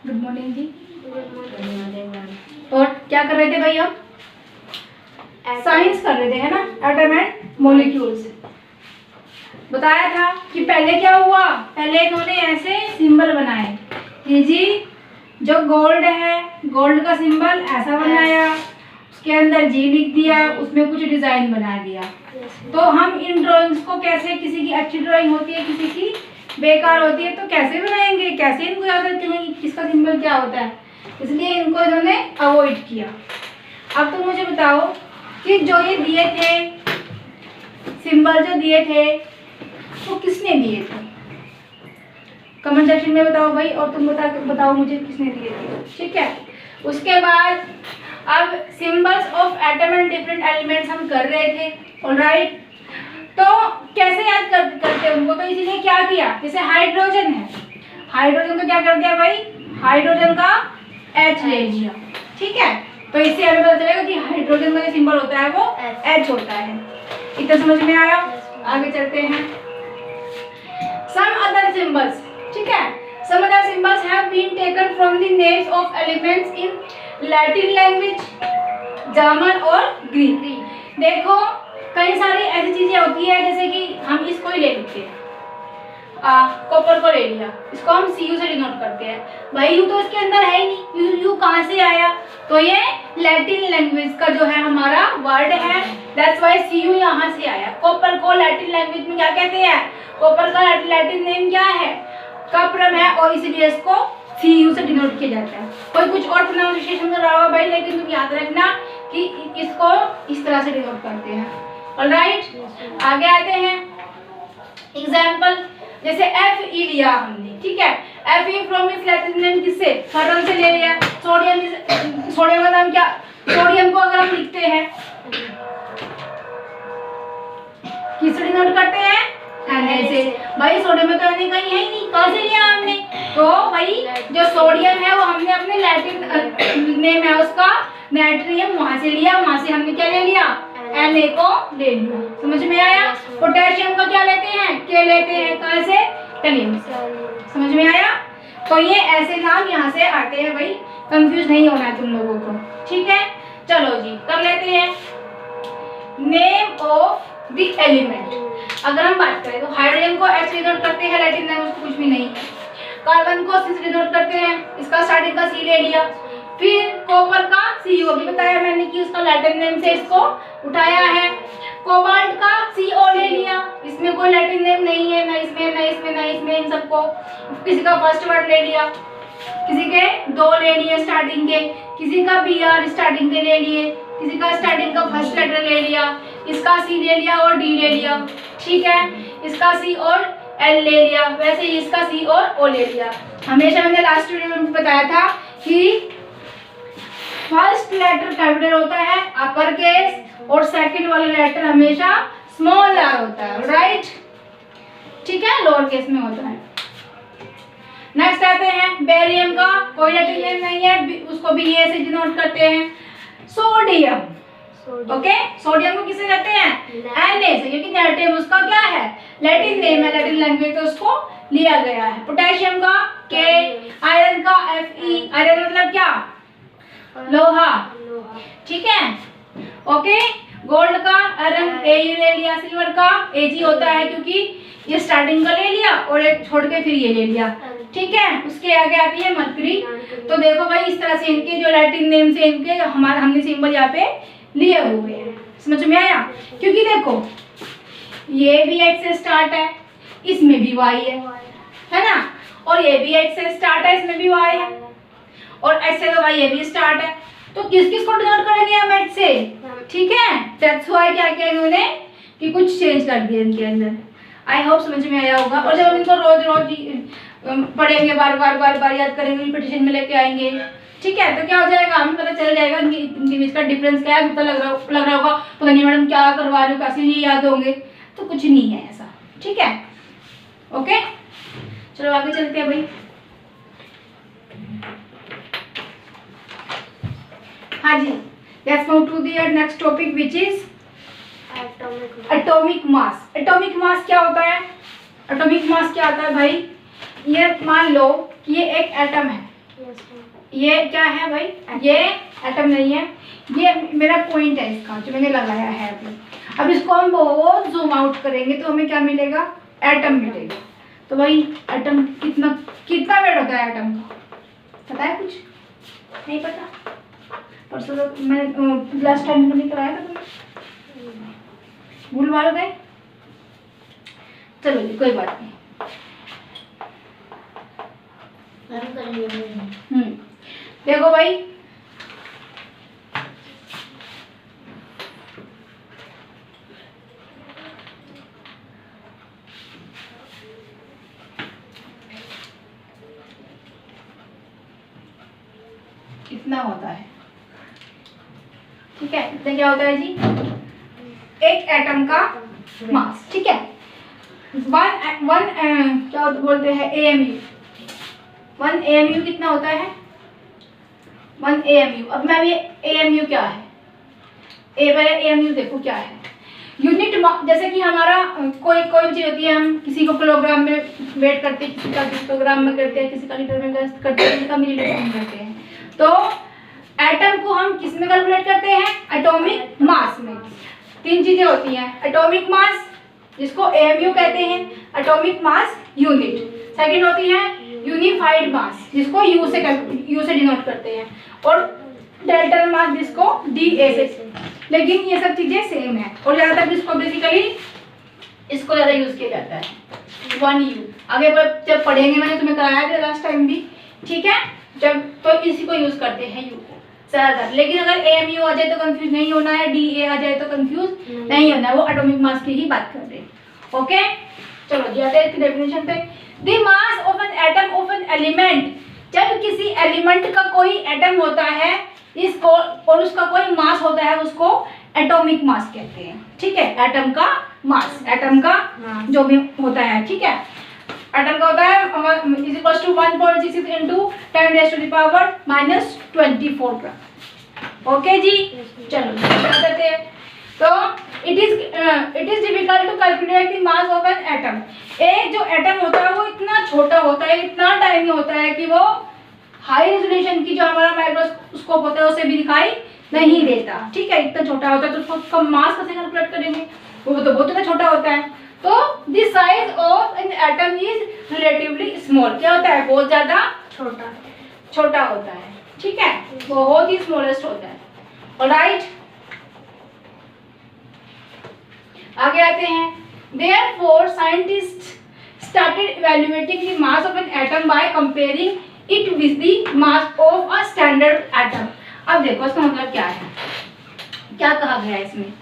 Good morning जी। Good morning ma'am. और क्या कर रहे थे भाई हम? साइंस कर रहे थे, है ना, एटम एंड मॉलिक्यूल्स। बताया था कि पहले क्या हुआ, पहले इन्होंने ऐसे सिंबल बनाए कि जी जो गोल्ड है, गोल्ड का सिंबल ऐसा बनाया, उसके अंदर जी लिख दिया, उसमें कुछ डिजाइन बना दिया। तो हम इन ड्राइंग्स को कैसे, किसी की अच्छी ड्राइंग होती है, किसी की बेकार होती है, तो कैसे बनाएंगे, कैसे इनको याद रखेंगे कि किसका सिंबल क्या होता है, इसलिए इनको इन्होंने अवॉइड किया। अब तुम मुझे बताओ कि जो ये दिए थे सिंबल, जो दिए थे वो किसने दिए थे? कमेंट सेक्शन में बताओ भाई, और तुम बताओ मुझे किसने दिए थे, ठीक है। उसके बाद अब symbols of atom and different elements हम कर रहे थे, ऑलराइट। तो कैसे याद करते उनको, तो इसीलिए क्या किया, जैसे हाइड्रोजन है, हाइड्रोजन को क्या कर दिया भाई, हाइड्रोजन का H ले लिया, ठीक है। तो इससे हमें पता चलेगा कि हाइड्रोजन का जो सिंबल होता है वो H होता है। इतना समझ में आया? आगे चलते हैं। Some other symbols, ठीक है। Some other symbols have been taken from the names of elements in Latin language, German और Greek। देखो कई सारी ऐसी चीजें होती है, जैसे कि हम इसको ही ले लेते हैं, कॉपर को ले लिया, इसको हम Cu से डिनोट करते हैं। भाई यू तो इसके अंदर है ही नहीं, यू कहाँ से आया? तो ये लैटिन लैंग्वेज का जो है हमारा वर्ड है, दैट्स व्हाई Cu यहाँ से आया। कॉपर को लैटिन लैंग्वेज में क्या कहते हैं? कॉपर का लैटिन नेम क्या है? कपरम है, और इसीलिए इसको Cu से डिनोट किया जाता है। कोई कुछ और प्रोनाउंसिएशन कर रहा होगा भाई, लेकिन तुम याद रखना कि इसको इस तरह से डिनोट करते हैं, ऑलराइट। आगे आते हैं। एग्जाम्पल, जैसे Fe लिया हमने, ठीक है। Fe फ्रॉम इस लैटिन नेम किससे? फर्रन से ले लिया। सोडियम, सोडियम का नाम क्या? सोडियम को अगर हम लिखते हैं किससे डिनोट करते हैं? Na से। भाई सोडियम में तो Na कहीं है ही नहीं, कहाँ से लिया हमने? तो भाई जो सोडियम है वो हमने अपने लैटिन नेम है उसका नाइट्रियम, वहां से लिया, वहां से हमने क्या ले लिया? Na को ले लिया। समझ में आया? पोटेशियम का क्या लेते हैं? K लेते हैं, कहाँ से? कैलियम से। समझ में आया? तो ये ऐसे नाम यहाँ से आते हैं भाई, कंफ्यूज नहीं होना है तुम लोगों को, ठीक है। चलो जी कर लेते हैं। नेम ऑफ द एलिमेंट, अगर हम बात करें तो हाइड्रोजन को H डिनोट करते हैं, लैटिन नेम उसको कुछ भी नहीं है। कार्बन को C से डिनोट करते हैं, इसका स्टार्टिंग का C ले लिया। फिर कॉपर का Cu, अभी बताया मैंने कि उसका लैटिन नेम से इसको उठाया है। कोबाल्ट का Co ले लिया, इसमें कोई लैटिन नेम नहीं है, ना इसमें ना इसमें ना इसमें, इन सबको किसी का फर्स्ट वर्ड ले लिया, किसी के दो ले लिए स्टार्टिंग के, किसी का Br स्टार्टिंग के ले लिए, किसी का स्टार्टिंग का फर्स्ट लेटर ले लिया, इसका C ले लिया और D ले लिया, ठीक है। इसका C और L ले लिया, वैसे ही इसका C और O ले लिया। हमेशा मैंने लास्ट वीडियो में बताया था कि फर्स्ट लेटर कैपिटल होता है, अपर केस, और सेकंड वाला लेटर हमेशा स्मॉल r होता है, राइट, ठीक है, लोअर केस में होता है। नेक्स्ट आते हैं बेरियम का कोई लैटिन नेम नहीं है, उसको भी ये से डिनोट करते हैं। सोडियम, ओके, सोडियम को किससे कहते हैं? Na से, क्योंकि नेटिव उसका क्या है? लैटिन नेम है, लैटिन लैंग्वेज, तो उसको लिया गया है। पोटेशियम का K, आयरन का Fe, आयरन मतलब क्या? लोहा, ठीक है, ओके। गोल्ड का Rn Au ले लिया, सिल्वर का Ag होता है, क्योंकि ये स्टार्टिंग का ले लिया और एक छोड़ के फिर ये ले लिया, ठीक है। उसके आगे आती है मरकरी। तो देखो भाई इस तरह से इनके जो लैटिन नेम से इनके हमने सिंबल यहाँ पे लिए हुए हैं, समझ में आया? क्योंकि देखो ये भी H से स्टार्ट है, इसमें भी Y है ना, और ये भी H से स्टार्ट है, इसमें भी Y है, और H से तो भाई ये भी स्टार्ट है, तो किस किस को डिनोट करेंगे हम H से, ठीक है। दैट्स व्हाई क्या किया इन्होंने कि कुछ चेंज कर दिया इनके अंदर। आई होप समझ में आया होगा। और जब हम इनको रोज रोज पढ़ेंगे, बार बार याद करेंगे, रिपीटेशन में लेके आएंगे, ठीक है, तो क्या हो जाएगा, हमें पता चल जाएगा इनके बीच का डिफरेंस क्या है। पता लग रहा होगा पता नहीं मैडम क्या करवा रही हो, कैसे ये याद होंगे, तो कुछ नहीं है ऐसा, ठीक है, ओके। चलो आगे चलते हैं भाई। हाँ जी, let's move to the next topic which is atomic mass. Atomic mass क्या होता है? एटॉमिक मास क्या होता है भाई? ये मान लो कि ये एक एटम है, Yes, ma'am. ये क्या है भाई? ये एटम नहीं है, ये मेरा पॉइंट है इसका जो मैंने लगाया है अभी। अब इसको हम बहुत जूम आउट करेंगे तो हमें क्या मिलेगा? एटम मिलेगा। तो भाई एटम कितना कितना वेट होता है एटम का? पता है कुछ? नहीं पता? परसों तो मैं लास्ट टाइम नहीं कराया था तुमने, भूल भाल गए? चलो जी कोई बात नहीं। देखो भाई, कितना होता है? ठीक है, इतना क्या होता है जी? एक एटम का मास। ठीक है, क्या बोलते हैं? AMU। 1 AMU कितना होता है? 1 AMU। अब मैं ये AMU क्या है? AMU देखो क्या है। यूनिट, जैसे कि हमारा कोई चीज होती है, हम किसी को किलोग्राम में वेट करते हैं, किसी का किलोग्राम में करते हैं, किसी का लीटर में करते हैं, किसी का मिलीलीटर में करते हैं। तो एटम को हम किस में कैलकुलेट करते हैं? एटॉमिक मास में। 3 चीजें होती हैं, एटॉमिक मास जिसको AMU कहते हैं, एटॉमिक मास यूनिट। सेकंड होती है यूनिफाइड मास जिसको U से डिनोट करते हैं, और डेल्टा मास जिसको DA से। लेकिन ये सब चीजें सेम है, और ज्यादातर इसको बेसिकली इसको ज्यादा यूज किया जाता है 1U। आगे जब पढ़ेंगे, मैंने तुम्हें कराया था लास्ट टाइम भी, ठीक है, जब तो इसी को यूज करते हैं U को ज्यादातर। लेकिन अगर AMU आ जाए तो कंफ्यूज नहीं होना है, DA आ जाए तो कंफ्यूज नहीं होना है, वो एटॉमिक मास की ही बात कर रहे हैं। ओके, चलो जी आते हैं इसकी डेफिनेशन पे। The mass of an atom of an element, जब किसी एलिमेंट का कोई एटम होता है इसको और उसका कोई मास होता है, उसको एटॉमिक मास कहते हैं। ठीक है, एटम का मास, एटम का जो भी होता है, ठीक है, एटम का होता है is equal to 1.66 into 10⁻⁻24 gram. Okay जी, चलो क्या करते हैं। तो it is difficult to calculate the mass of an atom. एक जो एटम होता है वो इतना छोटा होता है, इतना टाइनी होता है कि वो हाई रेजोल्यूशन की जो हमारा माइक्रोस्कोप होता है उसे भी दिखाई नहीं देता। ठीक है, इतना छोटा होता है, तो उसका मास कैसे कैलकुलेट करेंगे? वो तो बहुत छोटा होता है। तो the size of an atom is relatively small. क्या होता है? बहुत ज्यादा छोटा होता है। ठीक है, बहुत ही स्मॉलेस्ट होता है। ऑलराइट, आगे आते हैं। Therefore, scientists started evaluating the mass of an atom by comparing it with the mass of a standard atom. अब देखो इसका मतलब क्या है, क्या कहा गया है इसमें।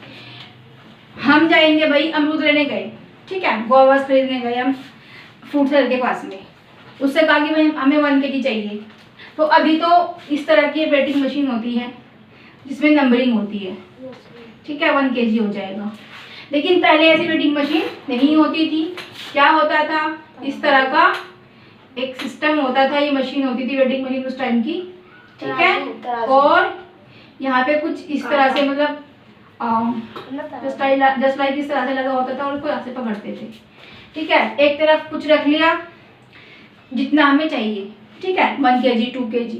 हम जाएंगे भाई, अमरूद लेने गए, ठीक है, गोवास खरीदने गए हम फ्रूट सेलर के पास में, उससे कहा कि भाई हमें 1 kg चाहिए। तो अभी तो इस तरह की वेटिंग मशीन होती है जिसमें नंबरिंग होती है, ठीक है, 1 kg हो जाएगा। लेकिन पहले ऐसी वेटिंग मशीन नहीं होती थी। क्या होता था? इस तरह का एक सिस्टम होता था, ये मशीन होती थी वेटिंग मशीन उस टाइम की, ठीक है, और यहाँ पे कुछ इस तरह से मतलब जस्ट लाइक इस तरह से लगा होता था और उसको यहाँ से पकड़ते थे। ठीक है, एक तरफ कुछ रख लिया जितना हमें चाहिए, ठीक है, 1 kg 2 kg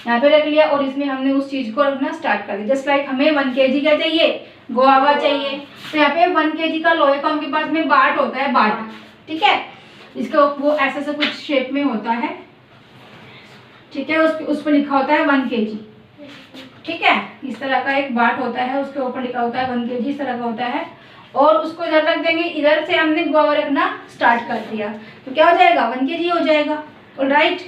यहाँ पे रख लिया, और इसमें हमने उस चीज को रखना स्टार्ट कर दिया। जस्ट लाइक हमें 1 kg का चाहिए, गुआवा चाहिए, तो यहाँ पे 1 kg का लोहे का उनके पास में बाट होता है, बाट, ठीक है, इसका वो ऐसे से कुछ शेप में होता है, ठीक है, उस पर लिखा होता है 1 kg, ठीक है, इस तरह का एक बाट होता है, उसके ऊपर लिखा होता है 1 kg, इस तरह का होता है, और उसको इधर रख देंगे। इधर से हमने गुआवा रखना स्टार्ट कर दिया तो क्या हो जाएगा? 1 kg हो जाएगा। ऑलराइट,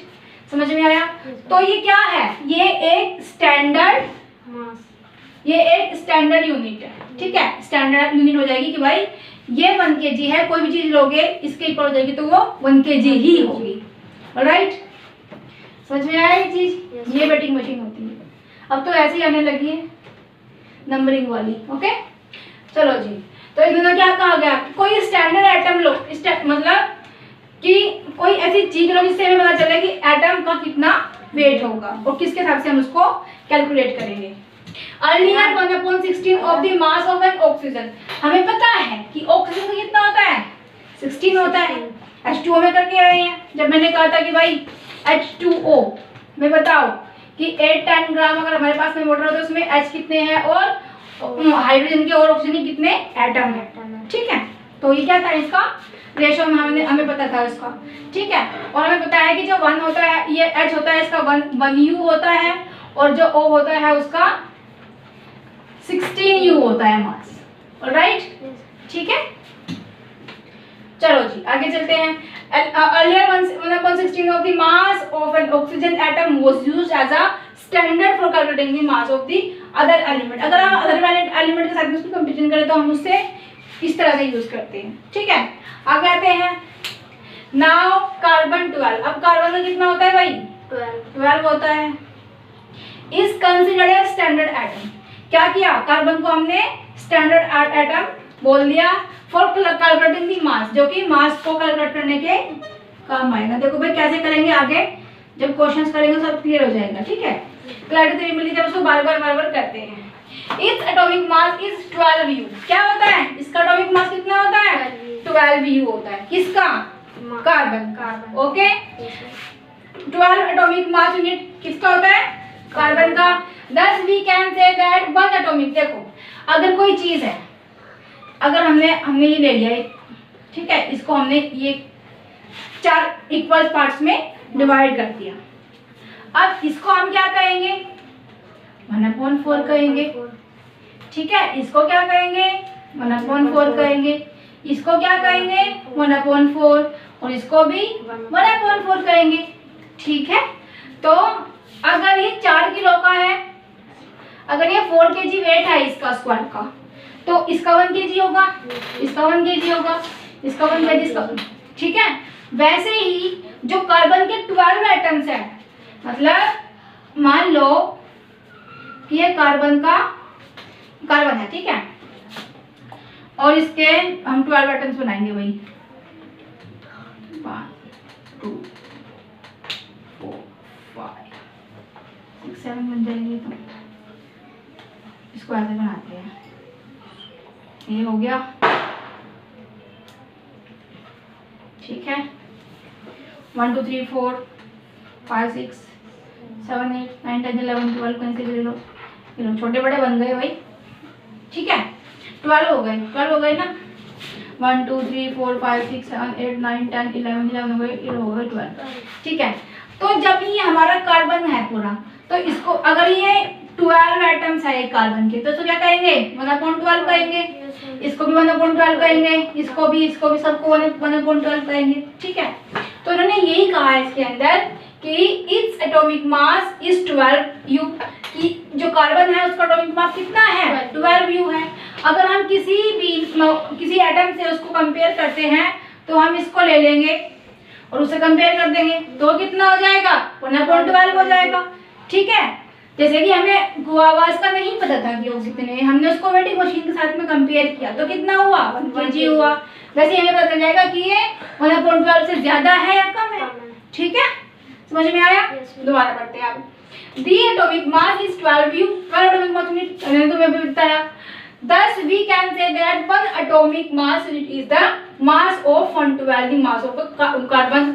समझ में आया? तो ये क्या है? ये एक स्टैंडर्ड यूनिट है, ठीक है, स्टैंडर्ड यूनिट हो जाएगी कि भाई ये 1 kg है, कोई भी चीज लोगे इसके इक्वल हो जाएगी तो वो 1 kg ही होगी। ऑलराइट, समझ में आया ये चीज? ये वेटिंग मशीन होती है। अब तो ऐसे ही आने लगी है नंबरिंग वाली। ओके, चलो जी, तो इन्होंने क्या कहा गया? कोई स्टैंडर्ड एटम लो, मतलब कि कोई ऐसी चीज लो जिससे हमें पता चले कि एटम का कितना वेट होगा और किसके हिसाब से हम उसको कैलकुलेट करेंगे। Earlier 1/16 of the mass of N oxygen. हमें पता है कि ऑक्सीजन का कितना होता है? 16 होता है। H2O में करके आए हैं। जब मैंने कहा था कि भाई H2O मैं बताओ कि 8-10 ग्राम अगर हमारे पास में वाटर हो तो उसमें H कितने हैं और हाइड्रोजन के और ऑक्सीजन के कितने एटम है। ठीक है, तो ये क्या था इसका रेशो में हमें पता था इसका। ठीक है, और हमें पता है कि जो 1 होता है ये H होता है इसका 1U होता है और जो O होता है उसका 16U होता है मास। ऑलराइट, ठीक है, चलो जी आगे चलते हैं। Earlier 1/16 of the mass of an oxygen atom was used as a standard for calculating the mass of the other element। अगर हम अदर एलिमेंट के साथ में उसकी कंपैरिजन करें तो हम उससे इस तरह से यूज करते हैं। ठीक है, आगे आते हैं। Now carbon 12। अब कार्बन का कितना होता है भाई? 12 होता है। Is considered as standard atom. क्या किया? कार्बन को हमने स्टैंडर्ड एटम बोल दिया फॉर कैलकुलेटिंग दी मास, जो कि मास को कैलकुलेट करने के काम आएगा। देखो भाई कैसे करेंगे, आगे जब क्वेश्चंस करेंगे सब क्लियर हो जाएगा। ठीक है, क्लैरिटी थ्योरी मिली जब उसको बार बार करते हैं। Its atomic mass is 12U। क्या होता है इसका एटॉमिक मास? कितना होता है? 12U होता है। किसका? Carbon. Okay, 12 atomic mass unit किसका होता है? कार्बन का। Thus we can say that one atomic, देखो अगर कोई चीज है, अगर हमने ये ले लिया, ठीक है, इसको हमने ये 4 इक्वल पार्ट्स में डिवाइड कर दिया। अब इसको हम क्या कहेंगे? 1/4 कहेंगे। ठीक है, इसको क्या कहेंगे? 1/4 कहेंगे। इसको क्या कहेंगे? 1/4 और इसको भी 1/4 कहेंगे। ठीक है, तो अगर ये 4 किलो का है, अगर ये 4 kg वेट है इसका स्क्वायर का, तो इसका 1 kg होगा, इसका 1 kg होगा, इसका 1 kg, इसका। ठीक है, वैसे ही जो कार्बन के 12 एटम्स हैं, मतलब मान लो कि ये कार्बन है, ठीक है, और इसके हम 12 एटम्स बनाएंगे भाई, 1 2 4 5 6 7 बन जाएंगे। तो इसको ऐसे बनाते हैं, ये हो गया। ठीक है, 1 2 3 4 5 6 7 8 9 10 11 12 कहीं से ले लो, छोटे बड़े बन गए भाई। ठीक है, 12 हो गए ना। 1 2 3 4 5 6 7 8 9 10 11 हो गए, ये हो गए 12। ठीक है, तो जब ये हमारा कार्बन है पूरा, तो इसको अगर ये 12 एटम्स है एक कार्बन के, तो इसको क्या कहेंगे? 1/12 कहेंगे। इसको भी 1/12 कहेंगे, इसको भी सबको 1/12 कहेंगे। ठीक है, तो इन्होंने यही कहा है इसके अंदर कि its atomic mass is 12U, कि जो कार्बन है उसका एटॉमिक मास कितना है? 12U है। अगर हम किसी एटम से उसको कंपेयर करते हैं तो हम इसको ले लेंगे और उसे कंपेयर कर देंगे, तो कितना हो जाएगा? 1/12 हो जाएगा। ठीक है, जैसे कि हमें गुआवास का नहीं पता था कि वो कितने, हमने उसको वेटिंग मशीन के साथ में कंपेयर किया तो कितना हुआ? 1 kg हुआ। वैसे हमें पता चल जाएगा कि ये 1/12 से ज्यादा है या कम है। ठीक है, समझ में आया? दोबारा पढ़ते हैं आप। The atomic mass is 12U। 12 atomic mass unit मैंने तुम्हें भी बताया। Thus we can say that one atomic mass unit is the mass of 112, the mass of carbon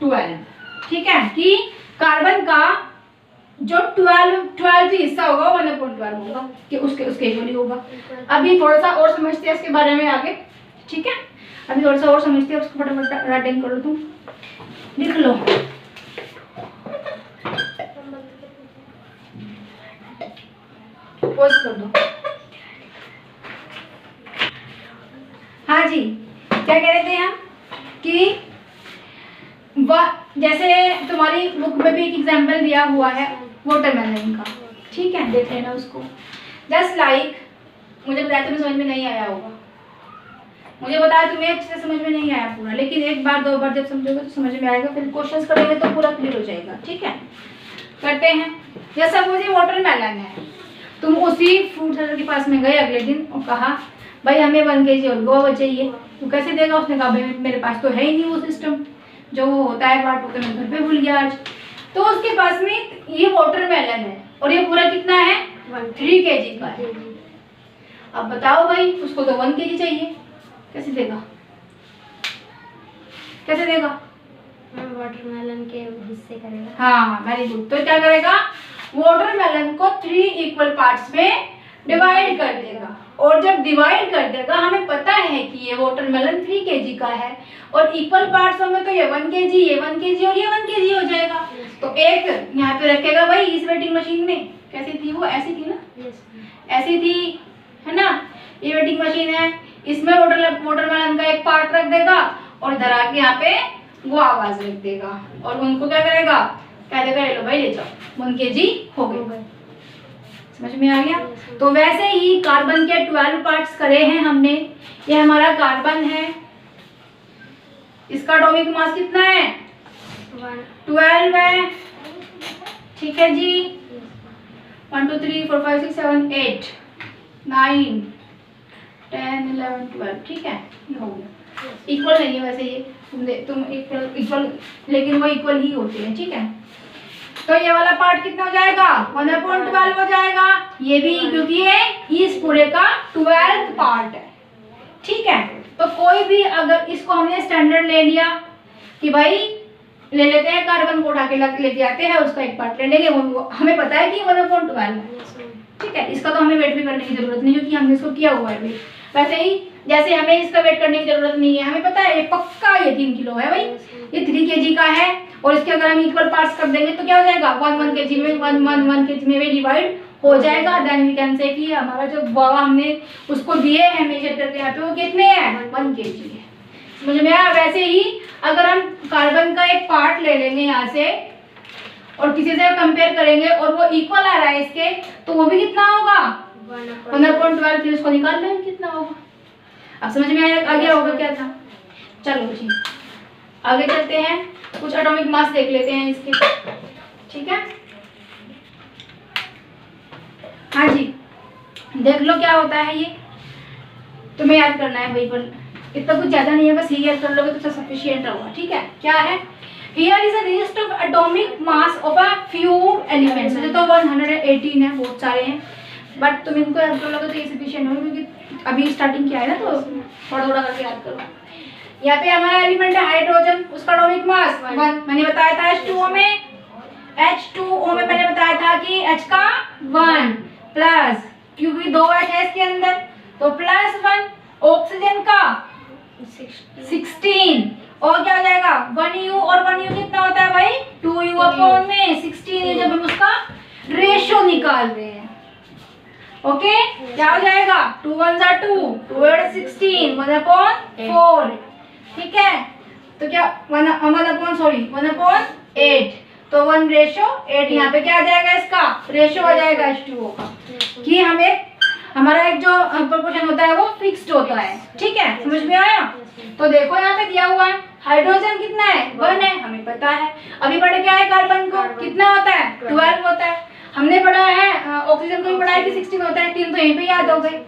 12। ठीक है, कि कार्बन का जो 12 हिस्सा होगा 1/12 होगा, कि उसके इक्वली होगा। अभी थोड़ा सा और समझते हैं इसके बारे में आगे। ठीक है, अभी थोड़ा सा और समझते हैं, उसको फटाफट राइटिंग करो, तुम लिख लो। पोज कर दो। हाँ जी, क्या कह रहे थे हम कि जैसे तुम्हारी बुक में भी एक एग्जाम्पल दिया हुआ है वाटरमेलन का। ठीक है, देख लेना उसको। जस्ट लाइक मुझे बताया तुम्हें समझ में नहीं आया होगा, मुझे बताया तुम्हें अच्छे से समझ में नहीं आया पूरा, लेकिन एक बार 2 बार जब समझोगे तो समझ में आएगा, फिर क्वेश्चंस करेंगे तो पूरा क्लियर हो जाएगा। ठीक है, करते हैं। जैसा मुझे वाटरमेलन है, तुम उसी फ्रूट सेलर के पास में गए अगले दिन और कहा भाई हमें 1 kg और गुआवा चाहिए, तो कैसे देगा? उसने कहा भाई मेरे पास तो है ही नहीं वो सिस्टम जो वो होता है बांटो, तो मैं घर पे भूल गया आज। तो उसके पास में ये वाटरमेलन है और ये पूरा कितना है? 3 kg का है। अब बताओ भाई, उसको तो 1 kg चाहिए, कैसे देगा? मैम वाटरमेलन के हिस्से करेगा। हाँ वेरी गुड। तो क्या करेगा, वाटरमेलन को 3 इक्वल पार्ट्स में डिवाइड कर देगा, और जब डिवाइड कर देगा हमें पता है कि ये वाटरमेलन 3 kg का है, और इक्वल पार्ट्स होंगे तो ये 1 kg, ये 1 kg और ये 1 kg हो जाएगा। तो एक यहाँ पे रखेगा भाई इस वेटिंग मशीन में। कैसी थी वो, ऐसी थी ना, ऐसी थी है ना, ये वेटिंग मशीन है, इसमें वाटरमेलन का एक पार्ट रख देगा और इधर आके यहाँ पे गुआवास रख देगा, और उनको क्या करेगा, कह देगा ले लो भाई ले जाओ 1 kg हो गए। समझ में आ गया। तो वैसे ही कार्बन के 12 पार्ट्स करे हैं हमने। ये हमारा कार्बन है, इसका एटॉमिक मास कितना है, 12 है, ठीक है जी। 1 2 3 4 5 6 7 8 9 10 11 12, ठीक है, ये हो गया। इक्वल नहीं है वैसे ये, तुम इक्वल लेकिन वो इक्वल ही होते हैं, ठीक है। तो ये वाला पार्ट कितना हो जाएगा, 1/12 हो जाएगा। ये भी क्योंकि ये इस पूरे का 12th पार्ट है, ठीक है। तो कोई भी अगर इसको हमने स्टैंडर्ड ले लिया कि भाई ले लेते हैं, कार्बन को उठा के लेके आते हैं, उसका एक पार्ट ले लेंगे, वो हमें पता है कि 1/12 है, ठीक है। इसका तो हमें वेट भी करने की जरूरत नहीं क्योंकि हमने इसको किया हुआ है वेट। वैसे ही जैसे हमें इसका वेट करने की जरूरत नहीं है, हमें पता है ये पक्का ये 3 किलो है भाई, ये 3 kg का है, और इसके अगर हम इक्वल पार्ट्स कर देंगे तो क्या हो जाएगा, 1 kg में 1 kg में भी डिवाइड हो जाएगा। देन वी कैन से कि हमारा जो बाबा हमने उसको दिए हैं मेजर करके यहाँ पे वो कितने हैं, 1 kg है। समझ में आया। वैसे ही अगर हम कार्बन का एक पार्ट ले लेंगे यहाँ से और किसी से कंपेयर करेंगे और वो इक्वल आ रहा है इसके, तो वो भी कितना होगा, 1/12। फिर उसको निकाल लेंगे कितना होगा। अब समझ में आया, आगे होगा क्या था। चलो जी आगे चलते हैं, कुछ एटॉमिक मास देख लेते हैं इसके, ठीक है। हाँ जी देख लो क्या होता है, ये तुम्हें याद करना है भाई, पर इतना कुछ ज्यादा नहीं है, बस ये याद कर लोगे तो सफिशिएंट होगा, ठीक है। क्या है, here is a list of atomic mass of a few elements. तो 118 है, बहुत सारे हैं, बट तुम इनको याद कर लोगे तो ये सफिशिएंट होगा, क्योंकि अभी स्टार्टिंग किया है ना, तो थोड़ा थोड़ा करके याद करो। यहाँ पे हमारा एलिमेंट है हाइड्रोजन, उसका एटॉमिक मास 1, मैंने बताया था H2O में, H2O में मैंने बताया था कि H का 1 प्लस, क्योंकि 2 H है इसके अंदर तो +1, ऑक्सीजन का 16, और क्या हो जाएगा 1U, और 1U कितना होता है भाई 2U अपॉन में 16, जब हम उसका रेशो निकाल रहे हैं, ओके। क्या हो जाएगा 2 1 2 2 8 16 1/4, ठीक है। तो क्या 1/8, तो 1:8, यहाँ पे क्या आ जाएगा, इसका रेशो आ जाएगा H2O का, कि हमारा एक जो प्रोपोर्शन होता है वो फिक्स्ड होता है, ठीक है। समझ में आया। तो देखो यहाँ पे दिया हुआ है हाइड्रोजन कितना है, 1 है, हमें पता है। अभी पढ़े क्या है, कार्बन को कितना होता है 12 होता है, हमने पढ़ा है ऑक्सीजन को भी पढ़ा है कि 16 होता है, 3 तो यहीं पे याद हो गए,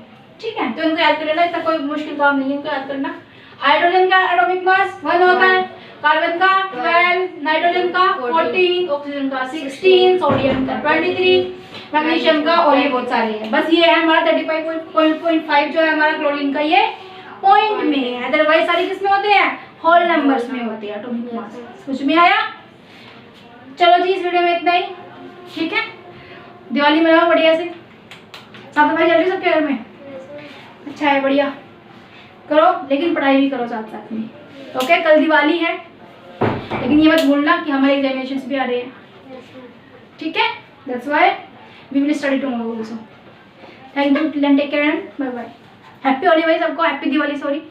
ठीक है। तो इनको याद कर लेना, इतना कोई मुश्किल काम नहीं है इनको याद करना। हाइड्रोजन का एटॉमिक मास 1 होता है, कार्बन का 12, नाइट्रोजन का 14, ऑक्सीजन का 16, सोडियम का 23, मैग्नीशियम का, और ये बहुत सारे हैं। बस ये है हमारा 35.5 जो है हमारा क्लोरीन का, ये पॉइंट में है, अदरवाइज सारी किसमें होते हैं, होल नंबर्स में होते हैं एटॉमिक मास। समझ में आया। चलो जी इस वीडियो में इतना ही, ठीक है। दिवाली मनाओ बढ़िया से, साफ सफाई चल रही सबके घर में, अच्छा है, बढ़िया करो, लेकिन पढ़ाई भी करो साथ साथ में, ओके। कल दिवाली है, लेकिन ये मत भूलना कि हमारे एग्जामिनेशंस भी आ रहे हैं, ठीक है। That's why we will study tomorrow also. Thank you, till then take care and bye bye. Happy Holi भाई सबको, हैप्पी दिवाली, सॉरी।